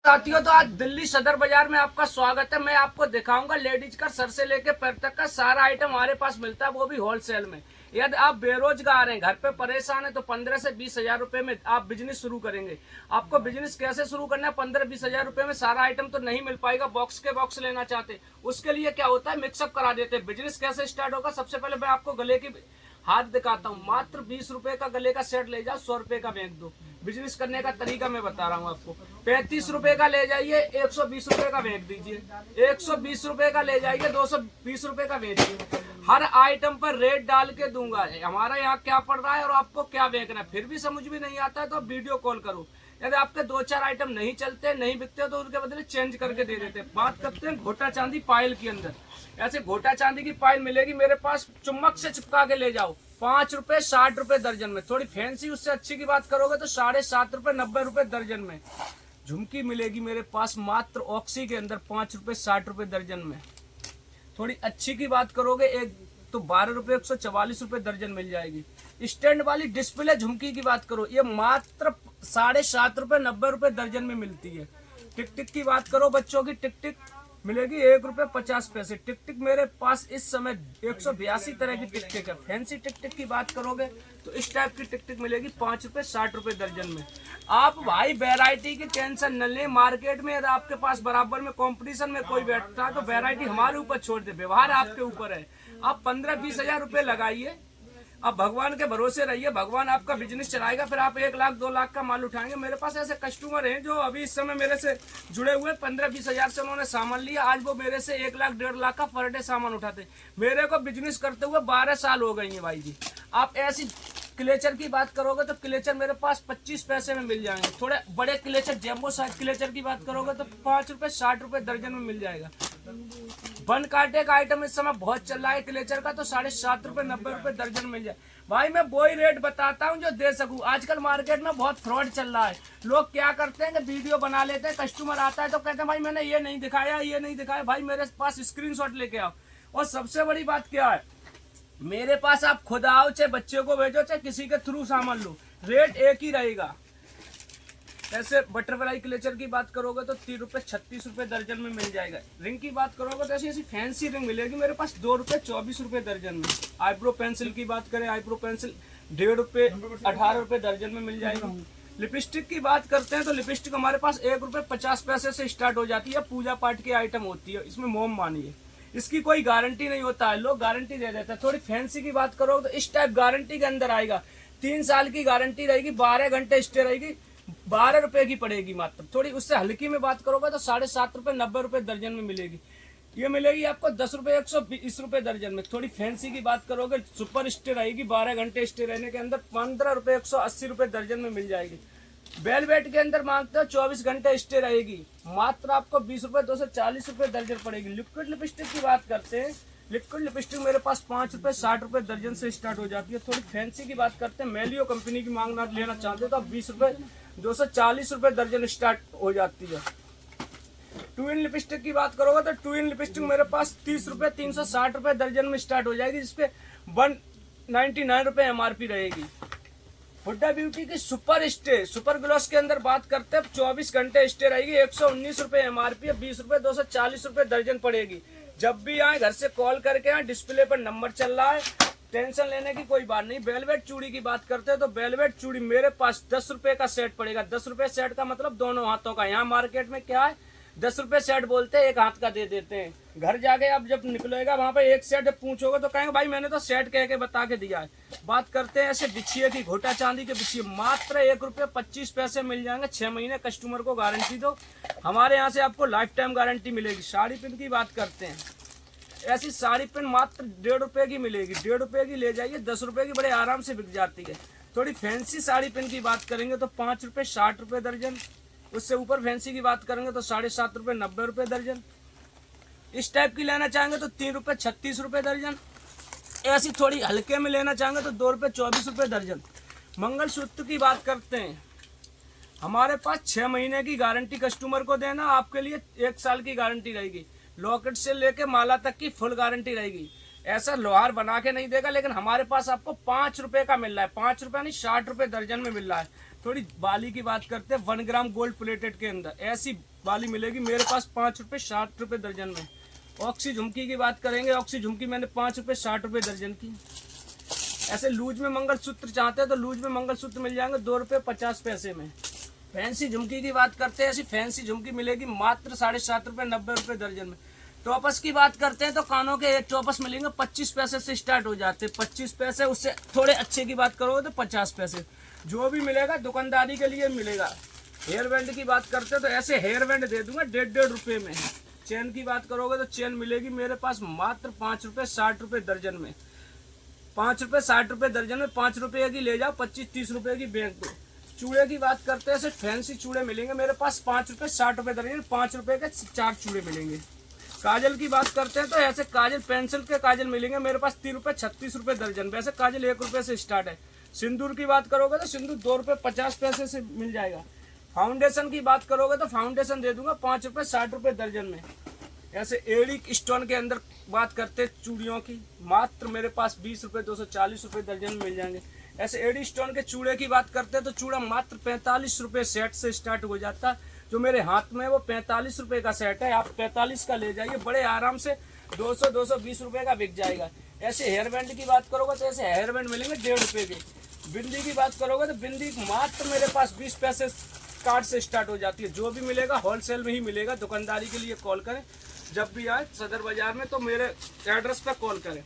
साथियों, तो आज दिल्ली सदर बाजार में आपका स्वागत है। मैं आपको दिखाऊंगा लेडीज का सर से लेके पैर तक का सारा आइटम हमारे पास मिलता है, वो भी होलसेल में। यदि आप बेरोजगार हैं, घर पे परेशान हैं, तो 15 से 20 हजार रुपए में आप बिजनेस शुरू करेंगे। आपको बिजनेस कैसे शुरू करना है? 15-20 हजार रुपए में सारा आइटम तो नहीं मिल पाएगा। बॉक्स के बॉक्स लेना चाहते, उसके लिए क्या होता है, मिक्सअप करा देते हैं। बिजनेस कैसे स्टार्ट होगा? सबसे पहले मैं आपको गले की हाथ दिखाता हूँ। मात्र 20 रुपए का गले का सेट ले जाओ, 100 रुपए का बेच दो। बिजनेस करने का तरीका मैं बता रहा हूँ आपको। 35 रुपए का ले जाइए, 120 रुपए का बेच दीजिए। 120 रुपए का ले जाइए, 220 रुपए का बेचिए। हर आइटम पर रेट डाल के दूंगा। हमारा यहाँ क्या पड़ रहा है और आपको क्या बेचना है। फिर भी समझ में नहीं आता है तो वीडियो कॉल करो। यदि आपके 2-4 आइटम नहीं चलते, नहीं बिकते, तो उनके बदले चेंज करके दे देते। बात करते हैं घोटा चांदी पायल के अंदर। ऐसे घोटा चांदी की पायल मिलेगी मेरे पास, चुम्बक से चिपका के ले जाओ। 5 रुपए 60 रुपए दर्जन में। थोड़ी फैंसी उससे अच्छी की बात करोगे तो 7.5 रुपए 90 रुपए दर्जन में। झुमकी मिलेगी मेरे पास मात्र ऑक्सी के अंदर 5 रुपए 60 रुपए दर्जन में। थोड़ी अच्छी की बात करोगे एक तो 12 रुपए 144 रुपए दर्जन मिल जाएगी। स्टैंड वाली डिस्प्ले झुमकी की बात करो, ये मात्र 7.5 रुपए 90 रुपए दर्जन में मिलती है। टिक टिक की बात करो, बच्चों की टिक टिक मिलेगी 1 रुपए 50 पैसे। टिक टिक मेरे पास इस समय 182 तरह की टिक टिक है। फैंसी टिक टिक की बात करोगे तो इस टाइप की टिक टिक मिलेगी 5 रुपए 60 रुपए दर्जन में। आप भाई वैरायटी की टेंशन न लें। मार्केट में यदि आपके पास बराबर में कंपटीशन में कोई बैठता है तो वैरायटी हमारे ऊपर छोड़ दे, व्यवहार आपके ऊपर है। आप 15-20 हजार रुपए लगाइए, अब भगवान के भरोसे रहिए, भगवान आपका बिजनेस चलाएगा। फिर आप 1 लाख 2 लाख का माल उठाएंगे। मेरे पास ऐसे कस्टमर हैं जो अभी इस समय मेरे से जुड़े हुए, 15-20 हजार से उन्होंने सामान लिया। आज वो मेरे से 1 लाख 1.5 लाख का पर डे सामान उठाते। मेरे को बिजनेस करते हुए 12 साल हो गई है भाई जी। आप ऐसी क्लेचर की बात करोगे तो क्लेचर मेरे पास 25 पैसे में मिल जाएंगे। थोड़े बड़े क्लेचर, जैम्बो साइज क्लेचर की बात करोगे तो 5 रुपए 60 रुपए दर्जन में मिल जाएगा। बन कांटे का आइटम इस समय बहुत चल रहा है क्लेचर का, तो 7.5 रुपए 90 रुपए दर्जन मिल जाए। भाई मैं वही रेट बताता हूँ जो दे सकूं। आजकल मार्केट में बहुत फ्रॉड चल रहा है। लोग क्या करते हैं कि वीडियो बना लेते हैं, कस्टमर आता है तो कहते हैं भाई मैंने ये नहीं दिखाया, ये नहीं दिखाया। भाई मेरे पास स्क्रीनशॉट लेके आओ। और सबसे बड़ी बात क्या है, मेरे पास आप खुद आओ, चाहे बच्चे को भेजो, चाहे किसी के थ्रू सामान लो, रेट एक ही रहेगा। ऐसे बटरफ्लाई क्लेचर की बात करोगे तो 30 रुपए 36 रुपए दर्जन में मिल जाएगा। रिंग की बात करोगे तो ऐसी फैंसी रिंग मिलेगी मेरे पास 2 रुपए 24 रुपए दर्जन में। आईब्रो पेंसिल की बात करें, आईब्रो पेंसिल 1.5 रुपए 18 रुपए दर्जन में मिल जाएगा। लिपस्टिक की बात करते हैं तो लिपस्टिक हमारे पास 1 रुपए 50 पैसे से स्टार्ट हो जाती है। पूजा पाठ की आइटम होती है, इसमें मोम मानिए, इसकी कोई गारंटी नहीं होता है, लोग गारंटी दे देते हैं। थोड़ी फैंसी की बात करोगे तो इस टाइप गारंटी के अंदर आएगा। 3 साल की गारंटी रहेगी, 12 घंटे स्टे रहेगी, 12 रुपए की पड़ेगी मात्र। थोड़ी उससे हल्की में बात करोगे तो 7.5 रुपए 90 रुपए दर्जन में मिलेगी। ये मिलेगी आपको 10 रुपए 120 रुपए दर्जन में। थोड़ी फैंसी की बात करोगे, सुपर स्टे रहेगी, 12 घंटे स्टे रहने के अंदर 15 रुपए 180 रुपए दर्जन में मिल जाएगी। वेलवेट के अंदर मांगते हो 24 घंटे स्टे रहेगी, मात्र आपको 20 रुपए 240 रुपए दर्जन पड़ेगी। लिक्विड लिपस्टिक की बात करते हैं, लिक्विड लिपस्टिक मेरे पास 5 रुपए 60 रुपए दर्जन से स्टार्ट हो जाती है। थोड़ी फैंसी की बात करते हैं, मेलियो कंपनी की मांगना लेना चाहते हो तो आप 20 रुपए 240 रुपए दर्जन स्टार्ट हो जाती है। 2 इन लिपस्टिक की बात करोगे तो 2 इन लिपस्टिक मेरे पास 30 रुपए 360 रुपए दर्जन में स्टार्ट हो जाएगी, जिसपे 199 रुपए एमआरपी रहेगी। हुड्डा ब्यूटी की सुपर स्टे सुपर ग्लॉस के अंदर बात करते हैं, 24 घंटे स्टे रहेगी, 119 रुपए एमआरपी है, 20 रुपए 240 रुपए दर्जन पड़ेगी। जब भी आए घर से कॉल करके आए, डिस्प्ले पर नंबर चल रहा है, टेंशन लेने की कोई बात नहीं। वेलवेट चूड़ी की बात करते हैं तो वेलवेट चूड़ी मेरे पास 10 रुपए का सेट पड़ेगा। 10 रुपए सेट का मतलब दोनों हाथों का। यहाँ मार्केट में क्या है, 10 रुपए सेट बोलते हैं, 1 हाथ का दे देते हैं। घर जाके अब जब निकलेगा वहां पे 1 सेट पूछोगे तो कहेंगे भाई मैंने तो सेट कह के बता के दिया है। बात करते हैं ऐसे बिछिए की, घोटा चांदी के बिछिए, मात्र 1 रुपए 25 पैसे मिल जाएंगे। 6 महीने कस्टमर को गारंटी दो, हमारे यहाँ से आपको लाइफ टाइम गारंटी मिलेगी। साड़ी पिन की बात करते हैं, ऐसी साड़ी पिन मात्र 1.5 रुपए की मिलेगी, 1.5 रुपए की ले जाइए, 10 रुपए की बड़े आराम से बिक जाती है। थोड़ी फैंसी साड़ी पिन की बात करेंगे तो 5 रुपए 60 रुपए दर्जन। उससे ऊपर फैंसी की बात करेंगे तो 7.5 रुपए 90 रुपए दर्जन। इस टाइप की लेना चाहेंगे तो 3 रुपए 36 रुपए दर्जन। ऐसी थोड़ी हल्के में लेना चाहेंगे तो 2 रुपए 24 रुपए दर्जन। मंगलसूत्र की बात करते हैं, हमारे पास 6 महीने की गारंटी कस्टमर को देना, आपके लिए 1 साल की गारंटी रहेगी। लॉकेट से लेके माला तक की फुल गारंटी रहेगी। ऐसा लोहार बना के नहीं देगा, लेकिन हमारे पास आपको 5 रुपए का मिल रहा है। 5 रुपए नहीं, 60 रुपए दर्जन में मिल रहा है। थोड़ी बाली की बात करते हैं, 1 ग्राम गोल्ड प्लेटेड के अंदर, ऐसी वाली मिलेगी मेरे पास 5 रुपये 60 रुपये दर्जन में। ऑक्सी झुमकी की बात करेंगे, ऑक्सी झुमकी मैंने 5 रुपये 60 रुपये दर्जन की। ऐसे लूज में मंगलसूत्र चाहते हैं तो लूज में मंगलसूत्र मिल जाएंगे 2 रुपये 50 पैसे में। फैंसी झुमकी की बात करते हैं, ऐसी फैंसी झुमकी मिलेगी मात्र 7.5 रुपये 90 रुपये दर्जन में। टॉपस की बात करते हैं तो कानों के एक टॉपस मिलेंगे 25 पैसे से स्टार्ट हो जाते हैं, 25 पैसे। उससे थोड़े अच्छे की बात करोगे तो 50 पैसे। जो भी मिलेगा दुकानदारी के लिए मिलेगा। हेयर बैंड की बात करते हैं तो ऐसे हेयर बैंड दे दूंगा 1.5 रुपये में। चेन की बात करोगे तो चेन मिलेगी मेरे पास मात्र 5 रुपये 60 रुपये दर्जन में। 5 रुपये 60 रुपये दर्जन में 5 रुपये की ले जाओ, 25-30 रुपये की बेच दो। चूड़े की बात करते हैं, ऐसे फैंसी चूड़े मिलेंगे मेरे पास 5 रुपये 60 रुपये दर्जन, 5 रुपये के 4 चूड़े मिलेंगे। काजल की बात करते हैं तो ऐसे काजल पेंसिल के काजल मिलेंगे मेरे पास 3 रुपये 36 रुपये दर्जन। वैसे काजल 1 रुपये से स्टार्ट है। सिंदूर की बात करोगे तो सिंदूर 2 रुपये 50 पैसे से मिल जाएगा। फाउंडेशन की बात करोगे तो फाउंडेशन दे दूंगा 5 रुपये 60 रुपये दर्जन में। ऐसे एड़ी स्टोन के अंदर बात करते हैं चूड़ियों की, मात्र मेरे पास 20 रुपये 240 रुपये दर्जन में मिल जाएंगे। ऐसे एडी स्टोन के चूड़े की बात करते हैं तो चूड़ा मात्र 45 रुपये सेट से स्टार्ट हो जाता है। जो मेरे हाथ में वो 45 रुपये का सेट है, आप 45 का ले जाइए, बड़े आराम से 200-220 रुपये का बिक जाएगा। ऐसे हेयर बैंड की बात करोगे तो ऐसे हेयर बैंड मिलेंगे 1.5 रुपये के। बिंदी की बात करोगे तो बिंदी मात्र मेरे पास 20 पैसे कार्ड से स्टार्ट हो जाती है। जो भी मिलेगा होलसेल में ही मिलेगा। दुकानदारी के लिए कॉल करें, जब भी आए सदर बाजार में तो मेरे एड्रेस पर कॉल करें।